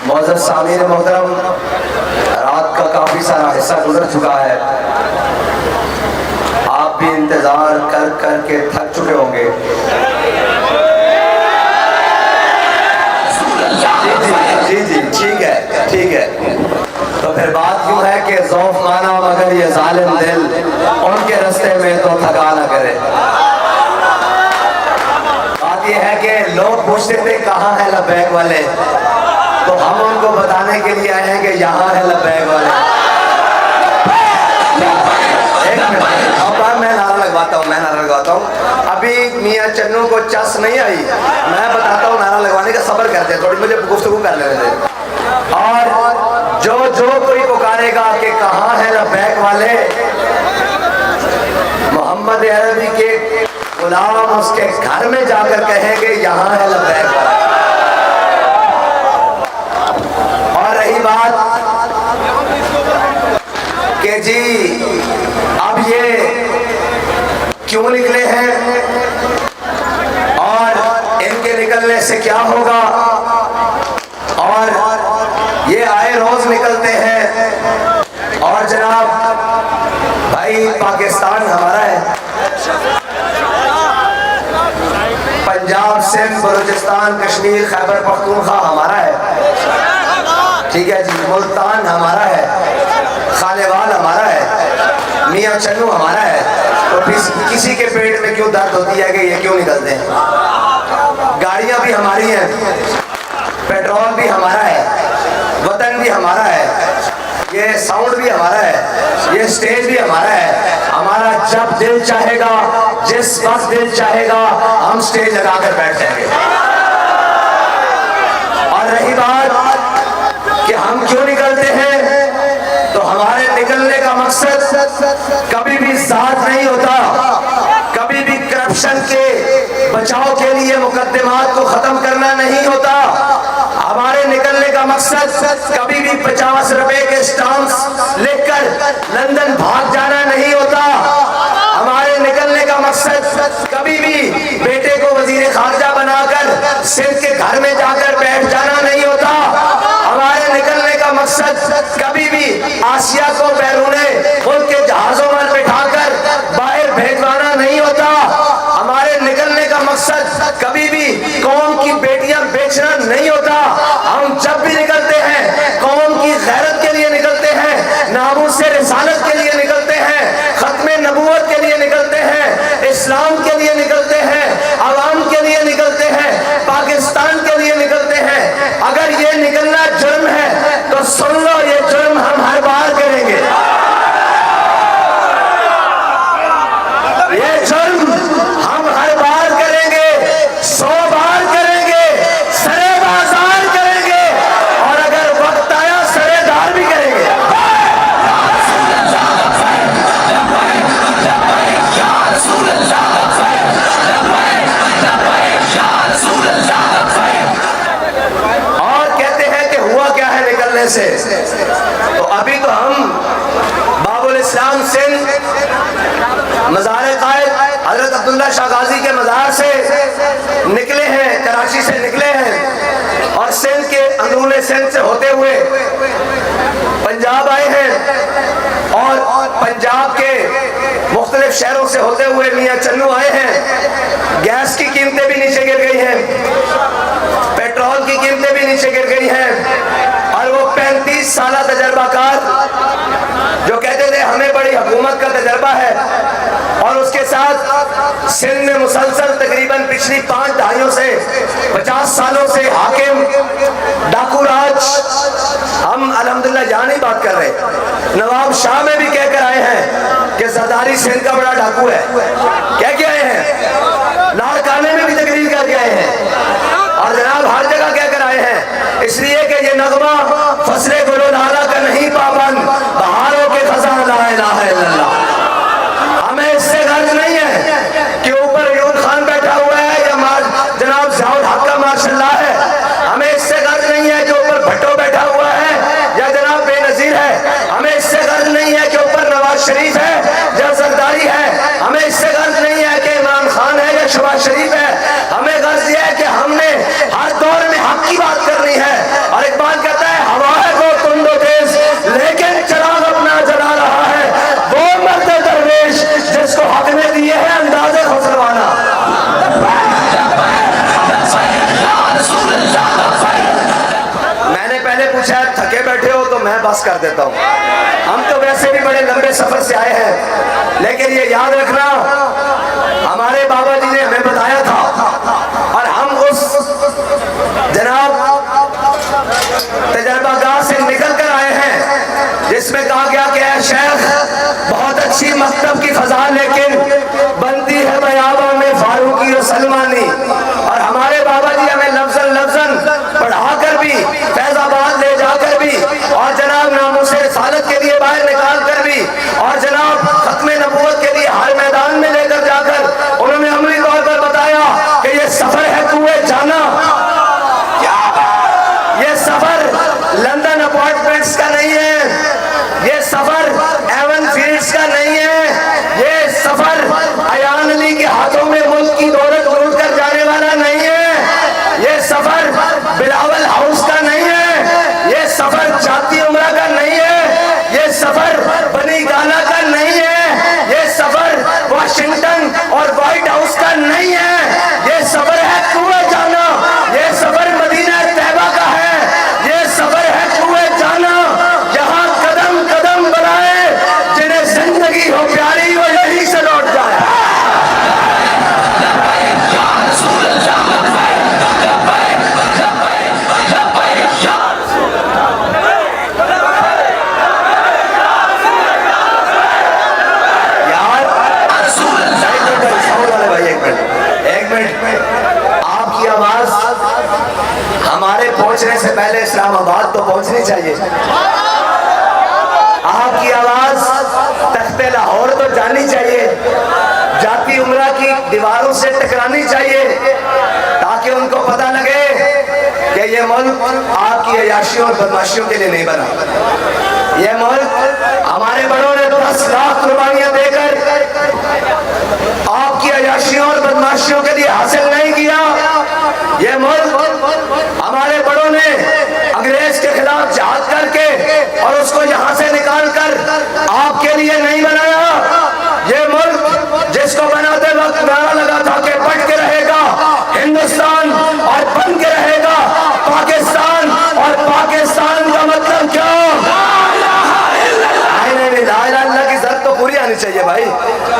معزز سامعین محترم، رات کا کافی سارا حصہ گزر چکا ہے، آپ بھی انتظار کر کر کے تھک چکے ہوں گے۔ جی ٹھیک ہے۔ تو پھر بات یوں ہے کہ ذوف مانا مگر یہ ظالم دل ان کے رستے میں تو تھکا نہ کرے۔ بات یہ ہے کہ لوگ پوچھتے تھے کہاں ہے لبیک والے، تو ہم ان کو بتانے کے لیے آئے ہیں کہ یہاں ہے لبیک والے۔ ایک منٹ، اب میں نعرہ لگواتا ہوں۔ ابھی میاں چنو کو چس نہیں آئی، میں بتاتا ہوں نعرہ لگوانے کا، صبر کرتے ہیں تھوڑی، مجھے گفتگو کر لینے دیں۔ اور جو کوئی پکارے گا کہ کہاں ہے لبیک والے، محمد عربی کے غلام اس کے گھر میں جا کر کہیں گے یہاں ہے لبیک والے۔ اور رہی بات کہ جی اب یہ کیوں نکلے ہیں اور ان کے نکلنے سے کیا ہوگا، اور یہ آئے روز نکلتے ہیں، اور جناب بھائی پاکستان ہمارا ہے، پنجاب سندھ بلوچستان کشمیر خیبر پختونخوا ہمارا ہے، ٹھیک ہے جی، ملتان ہمارا ہے، خانوال ہمارا ہے، میاں چنو ہمارا ہے۔ تو کسی کے پیٹ میں کیوں درد ہوتی ہے کہ یہ کیوں نکلتے ہیں؟ گاڑیاں بھی ہماری ہیں، پیٹرول بھی ہمارا ہے، وطن بھی ہمارا ہے، یہ ساؤنڈ بھی ہمارا ہے، یہ سٹیج بھی ہمارا ہے۔ ہمارا جب دل چاہے گا، جس وقت دل چاہے گا، ہم سٹیج لگا کر بیٹھ جائیں گے۔ اور رہی بات کہ ہم کیوں نکلتے ہیں، تو ہمارے نکلنے کا مقصد کبھی بھی ذات نہیں ہوتا، کبھی بھی کرپشن کے بچاؤ کے لیے مقدمات کو ختم کرنا نہیں ہوتا، ہمارے نکلنے کا مقصد کبھی بھی 50 روپے کے سٹامپس لے کر لندن بھاگ جانا نہیں ہوتا، ہمارے نکلنے کا مقصد کبھی بھی بیٹے کو وزیر خارجہ بنا کر سندھ کے گھر میں جا کر بیٹھ جانا نہیں ہوتا، ہمارے نکلنے کا مقصد کبھی بھی آسیہ کو بیرون ملک کے جہازوں میں بٹھا کر باہر بھیجوانا نہیں ہوتا، ہمارے نکلنے کا مقصد کبھی بھی قوم کی بیٹیاں بیچنا نہیں ہوتا۔ ہم جب بھی نکلتے ہیں قوم کی غیرت کے لیے نکلتے ہیں، ناموس رسالت کے لیے نکلتے ہیں، ختم نبوت کے لیے نکلتے ہیں، اسلام کے لیے نکلتے ہیں، عوام کے لیے نکلتے ہیں، پاکستان کے لیے نکلتے ہیں۔ اگر یہ نکلنا جرم ہے تو سن لو، یہ جرم ہم ہر بار کریں گے، یہ جرم ہم ہر بار کریں گے، 100 بار کریں گے، سرے بازار کریں گے، اور اگر وقت آیا سرے دار بھی کریں گے۔ اور کہتے ہیں کہ ہوا کیا ہے نکلنے سے، تو ابھی تو ہم باب الاسلام سندھ مزار قائد حضرت عبداللہ شاہ غازی کے مزار سے نکلے ہیں، کراچی سے نکلے ہیں، اور سندھ کے اندرون سندھ سے ہوتے ہوئے پنجاب آئے ہیں، اور پنجاب کے مختلف شہروں سے ہوتے ہوئے میاں چنو آئے ہیں۔ گیس کی قیمتیں بھی نیچے گر گئی ہیں، پیٹرول کی قیمتیں بھی نیچے گر گئی ہیں، اور وہ 35 سالہ تجربہ کار جو کہتے تھے ہمیں بڑی حکومت کا تجربہ ہے، اور اس کے ساتھ سندھ میں مسلسل تقریباً پچھلی 5 دہائیوں سے 50 سالوں سے حاکم ڈاکو راج، ہم الحمدللہ یہاں نہیں بات کر رہے، نواب شاہ میں بھی کہہ کر آئے ہیں کہ زرداری سندھ کا بڑا ڈاکو ہے، کہہ کے آئے ہیں، لاڑکانے میں بھی تقریر کر کے آئے ہیں، اور جناب ہر جگہ کہہ کر آئے ہیں، اس لیے کہ یہ نغمہ فصل گل و نالہ کا نہیں پابند، بہاروں کے خزاں لا الہ الا اللہ۔ ہمیں اس سے غرض نہیں ہے کہ اوپر ایوب خان بیٹھا ہوا ہے یا جناب ضیاء الحق کا ماشاء اللہ ہے، ہمیں اس سے غرض نہیں ہے کہ اوپر بھٹو بیٹھا ہوا ہے یا جناب بے نظیر ہے، ہمیں اس سے غرض نہیں ہے کہ اوپر نواز شریف ہے یا زرداری ہے، ہمیں اس سے غرض نہیں ہے کہ عمران خان ہے पास कर देता हूँ। हम तो वैसे भी बड़े लंबे सफर से आए हैं, लेकिन ये याद रखना हमारे बाबा जी ने हमें बताया था, और हम उस जनाब तजर्बागाह से निकल कर आए हैं जिसमें कहा गया कि ऐ शेख बहुत अच्छी मकतब की फजा लेकिन बनती है बयाबा में फारूकी और सलमानी। और हमारे बाबा जी हमें लफ्जन लफ्जन पढ़ा कर भी, फैजाबाद ले जाकर भी, और जनाब नामूसे रिसालत के लिए बाहर निकाल कर भी, और जनाब खत्मे नबूवत के लिए हर मैदान में लेकर जाकर उन्होंने अमली तौर पर बताया कि ये सफर है कुएं जाना। ये सफर लंदन अपार्टमेंट्स का नहीं है, ये सफर एवन फील्ड्स का नहीं है, ये सफर अयान अली के हाथों में मुल्क की दौलत लूट कर जाने वाला नहीं है, ये सफर बिलावल हाउस का नहीं है, ये सफर जाती उमरा का नहीं है, ये सफर बनी गाना का नहीं है, ये सफर वाशिंगटन और व्हाइट हाउस का नहीं है, ये सफर है कुएं जाना, ये सफर मदीना तैयबा का है, ये सफर है कुएं जाना, जहां कदम कदम बनाए जिन्हें जिंदगी हो प्यारी वो यहीं से लौट जाए। आपकी आवाज हमारे पहुंचने से पहले इस्लामाबाद तो पहुंचनी चाहिए, आपकी आवाज तख्ते लाहौर तो जानी चाहिए, जाती उमरा की दीवारों से टकरानी चाहिए, ताकि उनको पता लगे कि ये मुल्क आपकी अयाशियों और बदमाशियों के लिए नहीं बना। ये मुल्क हमारे बड़ों ने 10 लाख कुर्बानियां देकर आपकी अयाशियों और बदमाशियों के लिए हासिल नहीं किया। ये मुल्क हमारे बड़ों ने अंग्रेज के खिलाफ जहाद करके और उसको यहाँ से निकाल कर आपके लिए नहीं बनाया। ये मुल्क जिसको बनाते वक्त नारा लगा था कि बट के रहेगा हिंदुस्तान और बन के रहेगा पाकिस्तान, और पाकिस्तान का मतलब क्या? अल्लाह की जरूरत तो पूरी आनी चाहिए भाई।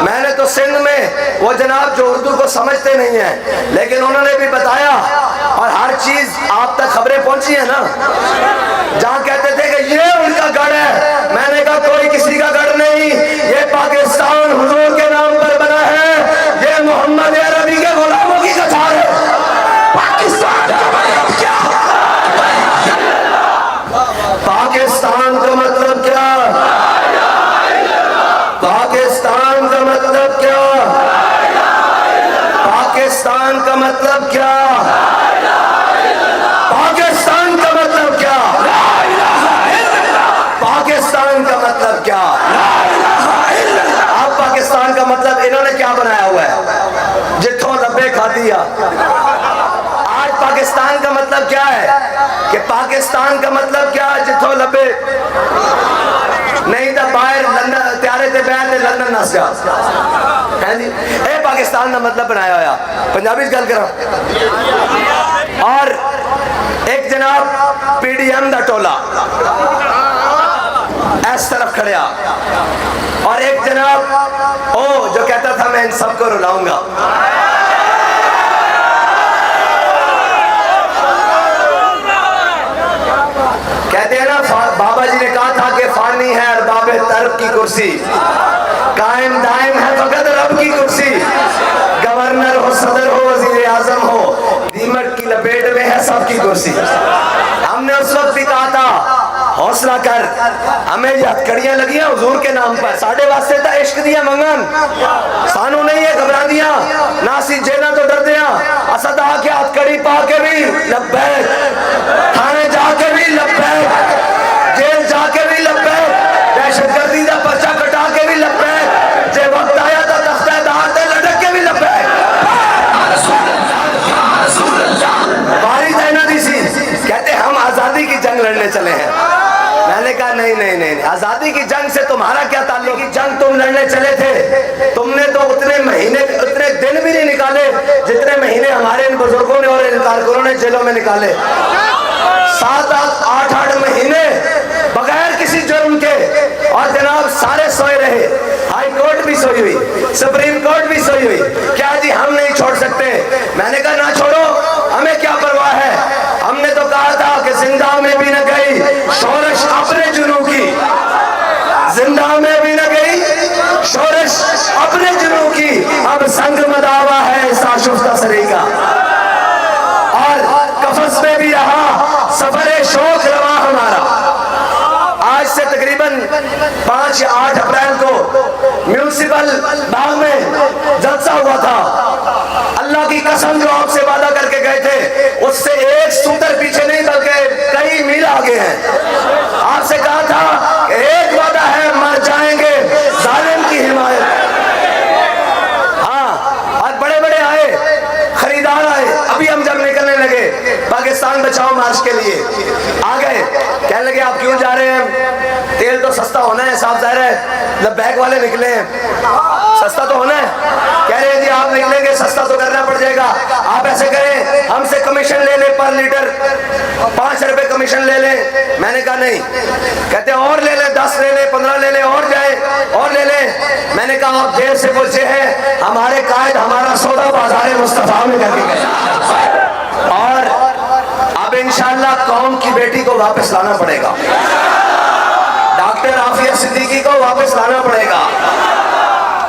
मैंने तो सिंध में वो जनाब जो उर्दू को समझते नहीं है, लेकिन उन्होंने भी बताया और हर चीज आप तक खबरें पहुंची है ना, जहां कहते थे कि ये उनका गढ़ है, मैंने कहा कोई किसी का गढ़ नहीं, ये पाकिस्तान हुजूर के नाम पर बना है, ये मोहम्मद अरबी के गुलामों की कतार है। पाकिस्तान का मतलब क्या? पाकिस्तान का मतलब क्या? पाकिस्तान का मतलब क्या? पाकिस्तान का मतलब क्या? पाकिस्तान का मतलब क्या? पाकिस्तान का मतलब क्या? आप पाकिस्तान का मतलब इन्होंने क्या बनाया हुआ है? जिथों लब्बे खा दिया। आज पाकिस्तान का मतलब क्या है? कि पाकिस्तान का मतलब क्या है? जिथों लब्बे नहीं तो बाहर लंदन त्यारे ते बैठ ते लंदन नस जा है जी। ए पाकिस्तान का मतलब बनाया होया पंजाबी गल करा। और एक जनाब पीडीएम का टोला इस तरफ खड़िया, और एक जनाब ओ जो कहता था मैं इन सबको रुलाऊंगा। कहते हैं ना बाबा जी ने कहा था कि फानी है अरबाबे तरब की कुर्सी, कायम दायम है फकत रब की कुर्सी, गवर्नर हो सदर हो वजीर आजम हो दीमक की लपेट में है सबकी कुर्सी। हमने उस वक्त भी कहा था हौसला कर, हमें ये हथकड़ियां लगी हैं हुजूर के नाम पर, साढ़े वास्ते तो इश्क दिया मंगन, सानू नहीं है घबरा दिया ना सी जेना तो डर दिया, असद आके हथकड़ी पा के भी लब्बैक, थाने जाके भी लब्बैक, जेल जाके भी लब्बैक, दहशतगर्दी का पर्चा कटा के भी लब्बैक, जे वक्त आया तो तख्ते दार ते लटक के भी लब्बैक। बारी देना दी सी, कहते हम आजादी की जंग लड़ने चले हैं। मैंने कहा नहीं नहीं नहीं, आजादी की जंग से तुम्हारा क्या ताल्लुक? की जंग तुम लड़ने चले थे, तुमने तो उतने महीने उतने दिन भी नहीं निकाले जितने महीने हमारे इन बुजुर्गों ने और इन कारकुनों ने जेलों में निकाले। 7-8 महीने बगैर किसी जुर्म के, और जनाब सारे सोए रहे, हाई कोर्ट भी सोई हुई, सुप्रीम कोर्ट भी सोई हुई, क्या जी हम नहीं छोड़ सकते? मैंने कहा ना छोड़ो, हमें क्या परवाह है। हमने तो कहा था कि जिंदा में भी न गई शोरश अपने जुनू की, जिंदा में भी न गई शोरश अपने जुनू की, अब संग मदावा है साशुफ्ता सरी का, और कफस में भी रहा सफरे शोक रवा हमारा। आज से तकरीबन 5 या 8 अप्रैल को म्यूनिसिपल बाग में जलसा हुआ था। अल्लाह की कसम जो आपसे वादा करके गए थे उससे एक सूतर पीछे नहीं बल्कि कई मील आगे हैं। आपसे कहा था कि एक वादा है, मर जाएंगे जालिम की हिमायत। हाँ, और बड़े बड़े आए, खरीदार आए। अभी हम जब निकलने लगे पाकिस्तान बचाओ मार्च के लिए, आ गए, कहने लगे आप क्यों जा रहे हैं? तेल तो सस्ता होना है, साफ जाहिर है जब बैग वाले निकले हैं सस्ता तो होना है। कह रहे हैं जी आप निकलेंगे सस्ता तो करना पड़ जाएगा, आप ऐसे करें हमसे कमीशन ले लें, पर लीटर 5 रुपए कमीशन ले लें। मैंने कहा नहीं। कहते और ले लें, 10 ले लें, 15 ले लें, और जाए और ले लें। मैंने कहा आप देर से पहुंचे हैं, हमारे कायद हमारा सौदा बाजार मुस्तफा में करके गए, और अब इंशाअल्लाह कौम की बेटी को वापस लाना पड़ेगा, डॉक्टर आफिया सिद्दीकी को वापस लाना पड़ेगा।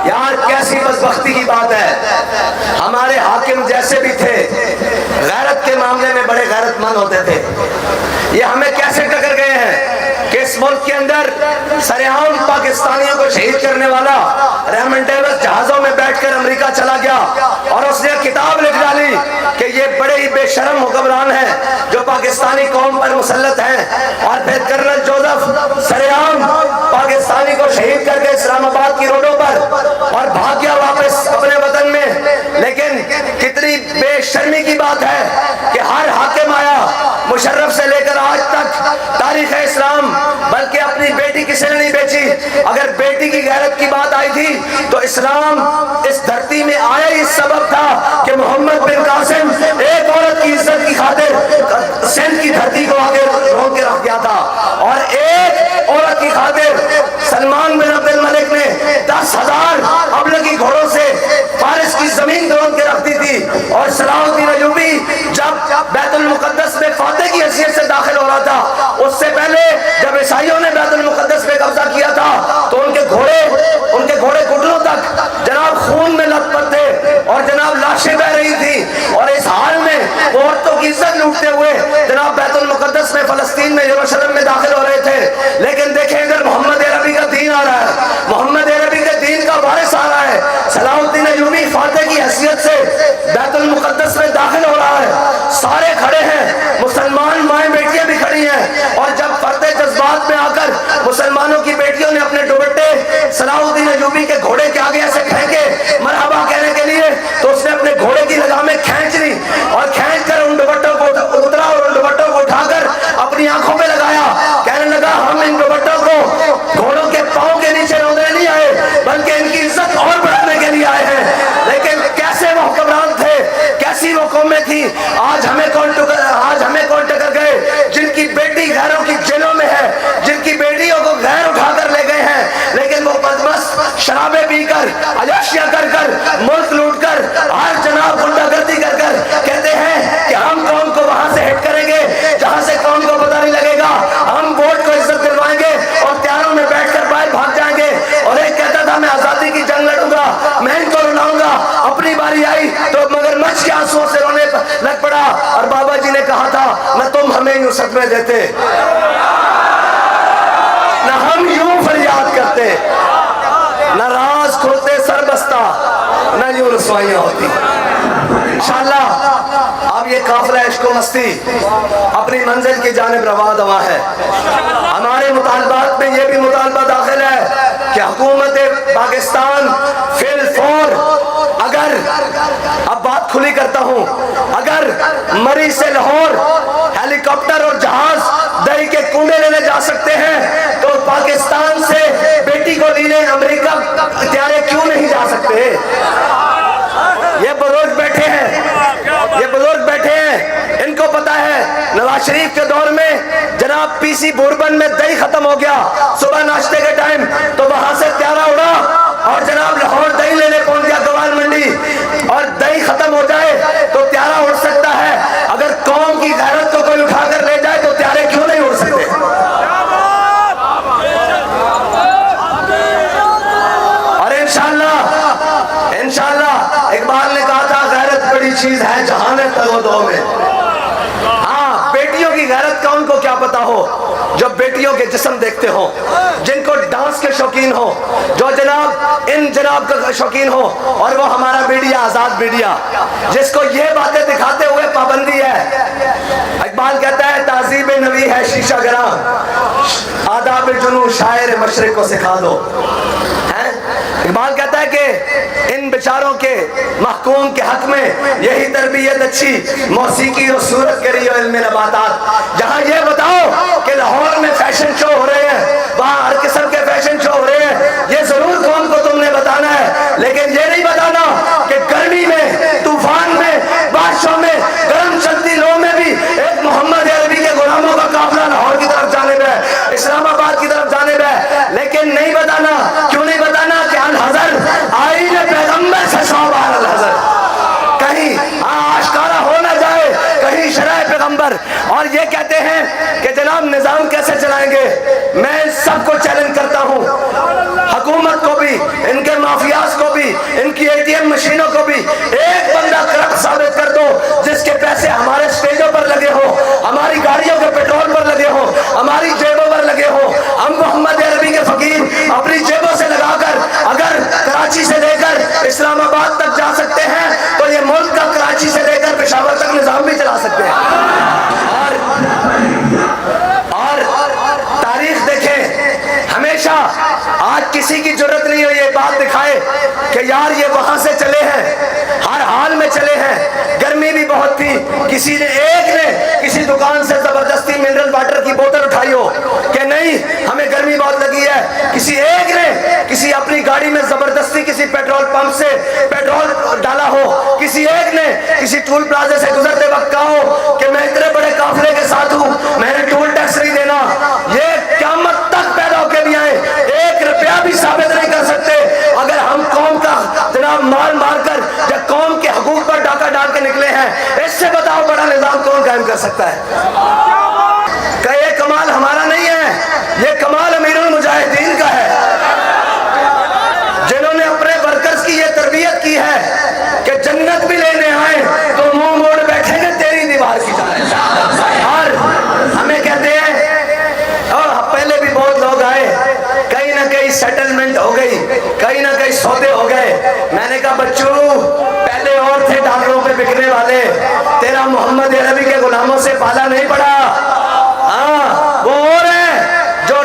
यार कैसी बदबख्ती की बात है, हमारे हाकिम जैसे भी थे गैरत के मामले में बड़े गैरतमंद होते थे, ये हमें कैसे टकर गए हैं कि इस मुल्क के अंदर सरेआम पाकिस्तानियों को शहीद करने वाला रेमंड डेविस जहाजों में बैठकर अमेरिका चला गया और उसने किताब लिख डाली कि ये बड़े ही बेशर्म हुक्मरान हैं जो पाकिस्तानी कौम पर मुसल्लत हैं। और फिर कर्नल जोसेफ सरेआम पाकिस्तानी को शहीद करके इस्लामाबाद की रोडों पर और भाग गया वापस अपने वतन में। लेकिन कितनी बेशर्मी की बात है कि हर हाकिम आया, मुशर्रफ से लेकर आज तक तारीख इस्लाम, बल्कि अपनी बेटी किसी ने नहीं बेची। अगर बेटी की गैरत की बात आई थी तो इस्लाम इस धरती में आया इस सबब था कि मोहम्मद बिन कासिम एक औरत की इज्जत की खातिर सिंध की धरती को आगे रोक के रख गया था, और एक औरत की खातिर सलमान बिन अब्दुल मलिक ने 10,000 अबलगी घोड़ों से फारिस की जमीन रोक के रख दी थी। और सलाहुद्दीन अय्यूबी जब बैतुल मुकद्दस में फातेह की हैसियत से दाखिल हो रहा था, उससे पहले जब ईसाइयों ने बैतुल मुकद्दस पे कब्जा किया था तो उनके घोड़े घुटनों तक जनाब खून में लथपथ थे और जनाब लाशें बह रही थी। और इस हाल में वो औरतों की इज्जत लूटते हुए जनाब बैतुल मुकद्दस में, फलस्तीन में, यरूशलेम में दाखिल हो रहे थे। लेकिन देखें अगर मोहम्मद अरबी का दीन आ रहा है, मोहम्मद अरबी के दीन का वारिस आ रहा है, सलाहुद्दीन अय्यूबी फातेह की हैसियत से बैतुल मुकद्दस में दाखिल हो रहा है, सारे खड़े हैं, मुसलमान माएं बेटियां भी खड़ी हैं। और जब फर्दे जज्बात में आकर मुसलमानों की बेटियों ने अपने दुपट्टे सलाहुद्दीन अय्यूबी के घोड़े के आगे ऐसे फेंके मरहबा कहने के लिए, तो उसने अपने घोड़े की लगामें खींच ली और खींच कर उन दुपट्टों को उतरा और उन दुपट्टों को उठाकर अपनी आंखों में लगाया। कहने लगा हम इन दुपट्टों को घोड़ों के पांव के नीचे रोकने नहीं आए बल्कि इनकी इज्जत और बढ़ाने के लिए आए हैं। लेकिन कैसे वो हुक्मरान थे, कैसी वो कौमें थी। आज हमें कौन टकर गए जिनकी बेटी घरों की जेलों में है, जिनकी बेटियों को घर उठाकर ले गए हैं, लेकिन वो बदमस्त शराबें पीकर अय्याशियां कर कर मुल्क लूट कर हर जनाब गुंडागर्दी कर कर कहते हैं कि हम कौम को वहां से हिट करेंगे जहां से कौम को पता नहीं लगेगा, हम वोट को इज्जत दिलवाएंगे और त्यारों में बैठकर बाहर भाग जाएंगे। और एक कहता था मैं आजादी की जंग लड़ूंगा, मैं इनको रुलाऊंगा। अपनी बारी आई तो मगरमच्छ के आंसुओं से रोने लग पड़ा और बाबा जी ने कहा था न तुम हमें यूं सदमे देते, न हम यूं फरियाद करते, न राज खोलते सर बस्ता, न यूं रसवाइयां होती। इंशाअल्लाह अब ये काफिला इश्क व मस्ती अपनी मंजिल की जानिब रवा दवा है। हमारे मुतालबात में ये भी मुतालबा दाखिल है कि हुकूमत पाकिस्तान फिल फौर, अगर अब बात खुली करता हूं, अगर मरी से लाहौर हेलीकॉप्टर और जहाज दही के कूड़े लेने जा सकते हैं तो पाकिस्तान से बेटी को लेने अमेरिका त्यारे क्यों नहीं जा सकते? ये बुजुर्ग बैठे हैं, इनको पता है नवाज शरीफ के दौर में जनाब पीसी बोरबन में दही खत्म हो गया सुबह नाश्ते के टाइम, तो वहां से त्यारा उड़ा और जनाब लाहौर दही लेने पहुंच गया गवार मंडी, और दही खत्म हो जाए तो त्यारा उड़ सकता है, अगर कौम की गैरत को कोई उठाकर ले जाए तो त्यारे क्यों नहीं उड़ सकते? और इंशाअल्लाह इकबाल ने कहा था गैरत बड़ी चीज है जहान है तगोदो में। हाँ, बेटियों की गैरत का उनको क्या पता हो जो बेटियों के जिस्म देखते हो, जिनको डांस के शौकीन हो, जो जनाब इन जनाब का शौकीन हो, और वो हमारा मीडिया आजाद मीडिया जिसको ये बातें दिखाते हुए पाबंदी है। इकबाल कहता है ताजीब नबी है शीशा गरा, आदाब जुनू शायर मशरिक को सिखा दो। इकबाल कहता है कि इन बेचारों के महकूम के हक में यही तरबियत अच्छी मौसीकी और सूरत के रियो इल्म नबातात। जहां ये बताओ कि लाहौर में फैशन शो हो रहे हैं, वहां हर किस्म के फैशन शो हो रहे हैं, ये जरूर कौम को तुमने बताना है, लेकिन ये नहीं बताना कि गर्मी में, तूफान में, बारिशों में, गर्म चलती लो में भी एक मोहम्मद अरबी के गुलामों का काफिला लाहौर की तरफ जाने में, इस्लामाबाद की तरफ जाने में, लेकिन नहीं बताना। क्यों नहीं बताना कि अल-हज़र आईने पैगंबर से सौबार अल-हज़र कहीं आश्कारा हो ना जाए, कहीं शरह पैगंबर। और ये कहते हैं कि जनाब निजाम कैसे चलाएंगे। मैं सबको चैलेंज करता हूँ, हुकूमत को भी, इनके माफियाज को भी, इनकी एटीएम मशीनों को भी, एक बंदा करप्ट साबित कर दो जिसके पैसे हमारे स्टेजों पर लगे हो, हमारी गाड़ियों के पेट्रोल पर लगे हो, हमारी जेबों पर लगे हो। हम मोहम्मद अरबी के फकीर अपनी जेबों से लगाकर अगर कराची से लेकर इस्लामाबाद तक जा सकते हैं तो ये मुल्क का कराची से लेकर पेशावर तक निजाम भी चला सकते हैं। और तारीख देखें, हमेशा आज किसी की जरूरत नहीं है ये बात दिखाए कि यार ये वहां से चले हैं, हर हाल में चले हैं। गर्मी भी बहुत थी, किसी ने एक ने किसी दुकान से जबरदस्ती मिनरल वाटर की बोतल उठाई हो कि नहीं हमें गर्मी बहुत लगी है, किसी एक ने किसी अपनी गाड़ी में जबरदस्ती किसी पेट्रोल पंप से पेट्रोल डाला हो, किसी एक ने किसी टूल प्लाजा से गुजरते वक्त कहा हो कि मैं इतने बड़े काफिले के साथ हूं, मैंने टूल टैक्स नहीं देना। ये क़यामत तक पैदा होके भी आए, 1 रुपया भी साबित नहीं कर सकते अगर हम कौम का जनाब मार मार कर जब कौम के हकूक पर डाका डाल के निकले हैं। इससे बताओ बड़ा निजाम कौन कायम कर सकता है? ये कमाल हमारा नहीं है, ये कमाल अमीरुल मुजाहिदीन का है, जिन्होंने अपने वर्कर्स की ये तरबियत की है कि जन्नत भी लेने आए तो मुंह मोड़ बैठेंगे तेरी दीवार की तरह। और हमें कहते हैं, और पहले भी बहुत लोग आए, कहीं ना कहीं सेटलमेंट हो गई, कहीं ना कहीं सौदे हो गए। मैंने कहा बच्चों पहले और थे डॉक्टरों पे बिकने वाले, तेरा मोहम्मद अरबी के गुलामों से पाला नहीं पड़ा। हाँ, वो और हैं जो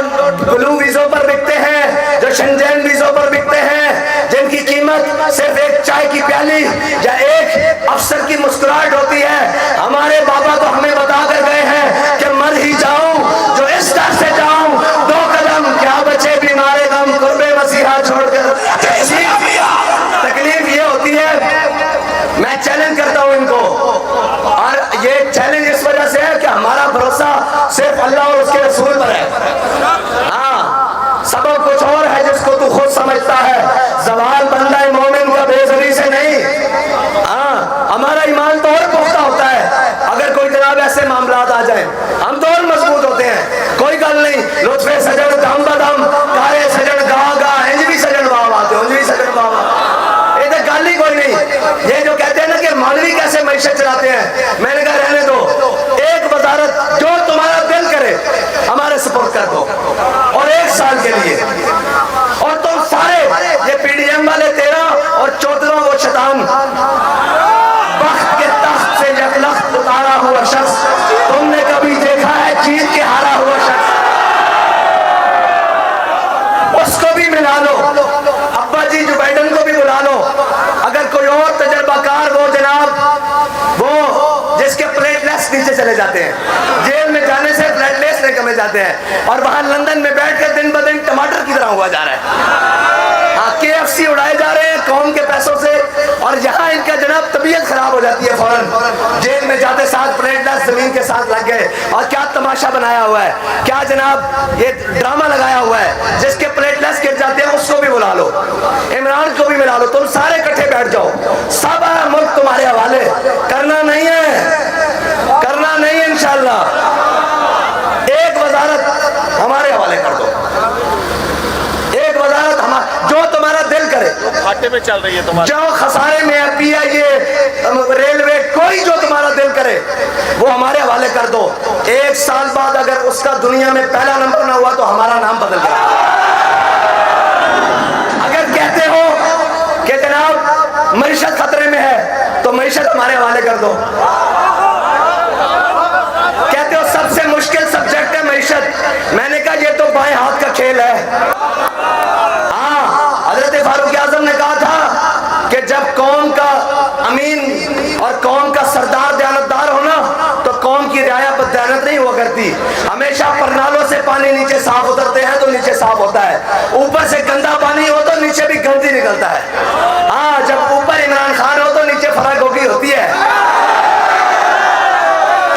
ब्लू वीजों पर बिकते हैं, जो शेंजेन वीजों पर बिकते हैं, जिनकी कीमत सिर्फ एक चाय की प्याली या एक अफसर की मुस्कुराहट होती है। हमारे बाबा तो हमें बता कर गए हैं कि मर ही जाऊं जो इस दर से जाऊं, 2 कदम क्या बचे बीमारे गम कुर्बे मसीहा छोड़कर। तकलीफ ये होती है, मैं चैलेंज करता हूं इनको, और ये चैलेंज इस वजह से है कि हमारा भरोसा सिर्फ अल्लाह और उसके रसूल पर है। हाँ, सबक कुछ और है जिसको तू खुद समझता है, जवाल बंदा मोमिन का बेज़री से नहीं। हाँ, हमारा ईमान तो और पुख्ता होता है अगर कोई जनाब ऐसे मामलात आ जाए, हम तो और मजबूत होते हैं। कोई गल नहीं, लुत्फे सजन दम बदम कारे सजन गा गा इंज भी सजन बाबा आते, उंज भी सजन बाबा, ये तो गल ही कोई नहीं। ये जो कहते हैं ना कि मौलवी कैसे मैशत चलाते हैं, मैंने कहा रहने दो, एक वजारत जो तुम्हारा दिल करे हमारे सपोर्ट कर दो, और 1 साल के लिए, और तुम सारे ये पीडीएम वाले 13 और 14 वो शैतान बख्त के तख्त से यकलख्त उतारा हुआ शख्स, तुमने कभी देखा है जीत के हारा हुआ शख्स? उसको भी मिला लो, अब्बा जी जो बाइडन को भी बुला लो। अगर कोई और तजर्बाकार वो जनाब वो जिसके प्लेटलेट्स नीचे चले जाते हैं, जेल में जाने से प्लेटलेट्स नहीं कमे जाते हैं, और वहां लंदन में बैठ कर दिन ब दिन टमाटर की तरह हुआ जा रहा है। हाँ, KFC اڑائے جا رہے ہیں قوم کے پیسوں سے، اور یہاں ان کا جناب طبیعت خراب ہو جاتی ہے فوراً، جیل میں جاتے ساتھ پلیٹلیس زمین کے ساتھ لگ گئے، اور کیا تماشا بنایا ہوا ہے، کیا جناب یہ ڈرامہ لگایا ہوا ہے، جس کے پلیٹلیس گر جاتے ہیں اس کو بھی بلا لو، عمران کو بھی ملا لو، تم سارے اکٹھے بیٹھ جاؤ، سب ملک تمہارے حوالے، کرنا نہیں ہے، کرنا نہیں ہے انشاءاللہ، ایک وزارت ہمارے حوالے کر دو، ایک وزارت جو تمہارا دل کرے، کھاتے میں چل رہی ہے تمہارا، جو خسارے میں ہے PIA ریلوے، کوئی جو تمہارا دل کرے وہ ہمارے حوالے کر دو، ایک سال بعد اگر اس کا دنیا میں پہلا نمبر نہ ہوا تو ہمارا نام بدل گیا۔ اگر کہتے ہو کہ جناب معیشت خطرے میں ہے تو معیشت ہمارے حوالے کر دو، کہتے ہو سب سے مشکل سبجیکٹ ہے معیشت، میں نے کہا یہ تو بائیں ہاتھ کا کھیل ہے۔ حضرت فاروق اعظم نے کہا تھا کہ جب قوم کا امین اور قوم کا سردار دیانتدار ہونا تو قوم کی رعایا بددیانت نہیں ہوا کرتی، ہمیشہ پرنالوں سے پانی نیچے صاف اترتے ہیں تو نیچے صاف ہوتا ہے، اوپر سے گندا پانی ہو تو نیچے بھی گندی نکلتا ہے۔ ہاں جب اوپر عمران خان ہو تو نیچے فرا گوبھی ہوتی ہے،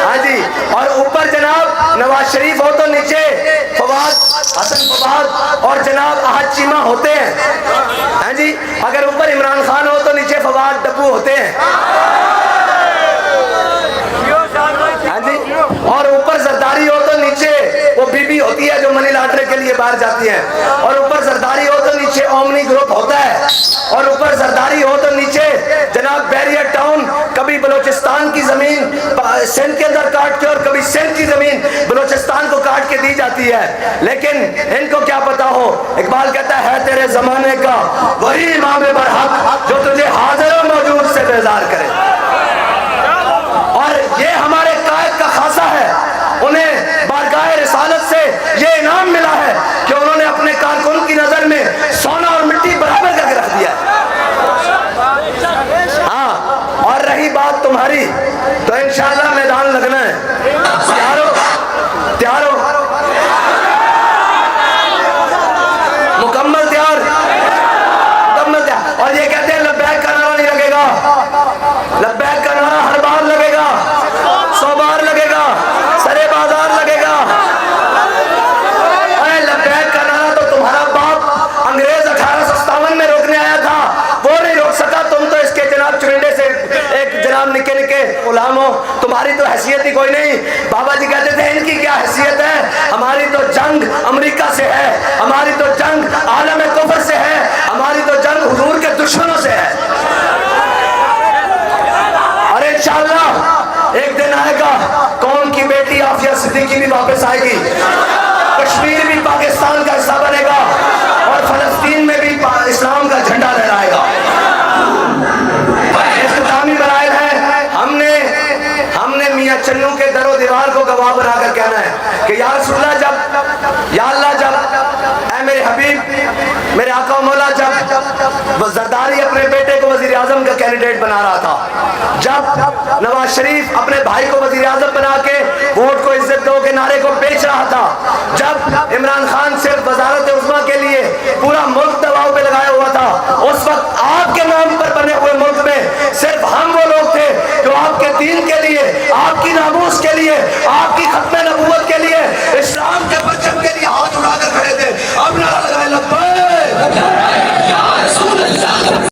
ہاں جی، اور اوپر جناب نواز شریف ہو تو نیچے حسن فواد اور جناب احد چیمہ ہوتے ہیں، ہاں جی، اگر اوپر عمران خان ہو تو نیچے فواد ڈبو ہوتے ہیں، ہاں جی، اور اوپر زرداری ہو تو نیچے وہ بی بی ہوتی ہے جو منی لانڈرنگ کے لیے باہر جاتی ہے، اور اوپر زرداری ہو تو نیچے اومنی گروپ ہوتا ہے، اور اوپر زرداری ہو تو نیچے جناب بیریا ٹاؤن کبھی بلوچستان کی زمین سندھ کے اندر کاٹ کے اور کبھی سندھ کی زمین بلوچستان کو کاٹ کے دی جاتی ہے، لیکن ان کو کیا پتا ہو، اقبال کہتا ہے تیرے زمانے کا وہی امام برحق جو تجھے حاضر و موجود سے بیزار کرے، اور یہ ہمارے قائد کا خاصہ ہے، انہیں بارگاہ رسالت سے یہ انعام ملا ہے کہ انہوں نے اپنے کارکن کی نظر میں سونا اور مٹی برابر کر کے رکھ دیا ہے۔ ہاں، اور رہی بات تمہاری تو انشاءاللہ میدان لگنا ہے، تیار ہو، تیار ہو، مکمل تیار، مکمل تیار، اور یہ کہتے ہیں لبیک کا نعرہ نہیں لگے گا، لبیک کا نعرہ ہر بار لگے گا، 100 بار لگے گا، سرے بازار لگے گا، اے لبیک کا نعرہ تو تمہارا باپ انگریز 1857 میں روکنے آیا تھا، وہ نہیں روک سکا، تم تو اس کے جناب چرنڈے سے ایک جناب نکے نکے غلام ہو، تمہاری تو حیثیت ہی کوئی نہیں۔ بابا جی کہتے تھے ان کی کیا حیثیت ہے، ہماری تو جنگ امریکہ سے ہے، ہماری تو جنگ عالم کفر سے ہے، ہماری تو جنگ حضور کے دشمنوں سے ہے، اور انشاءاللہ ایک دن آئے گا قوم کی بیٹی عافیہ صدیقی بھی واپس آئے گی، کشمیر بھی پاکستان کا حصہ بنے گا، اور فلسطین میں بھی اسلام کا جھنڈا لہرائے گا۔ اختتامی برائے ہیں، ہم نے میاں چنو کے در و دیوار کو گواہ بنا کر کہنا ہے کہ یا رسول اللہ جب، یا اللہ جب، اے میرے حبیب، میرے آقا و مولا، جب زرداری اپنے بیٹے کو وزیر اعظم کا کینڈیڈیٹ بنا رہا تھا، جب نواز شریف اپنے بھائی کو وزیر اعظم بنا کے ووٹ کو عزت دو کے نعرے کو بیچ رہا تھا، جب عمران خان صرف وزارت عظمیٰ کے لیے پورا ملک دباؤ پہ لگایا ہوا تھا، اس وقت آپ کے نام پر بنے ہوئے ملک میں صرف ہم وہ لوگ تھے جو آپ کے دین کے لیے، آپ کی ناموس کے لیے، آپ کی ختم نبوت کے لیے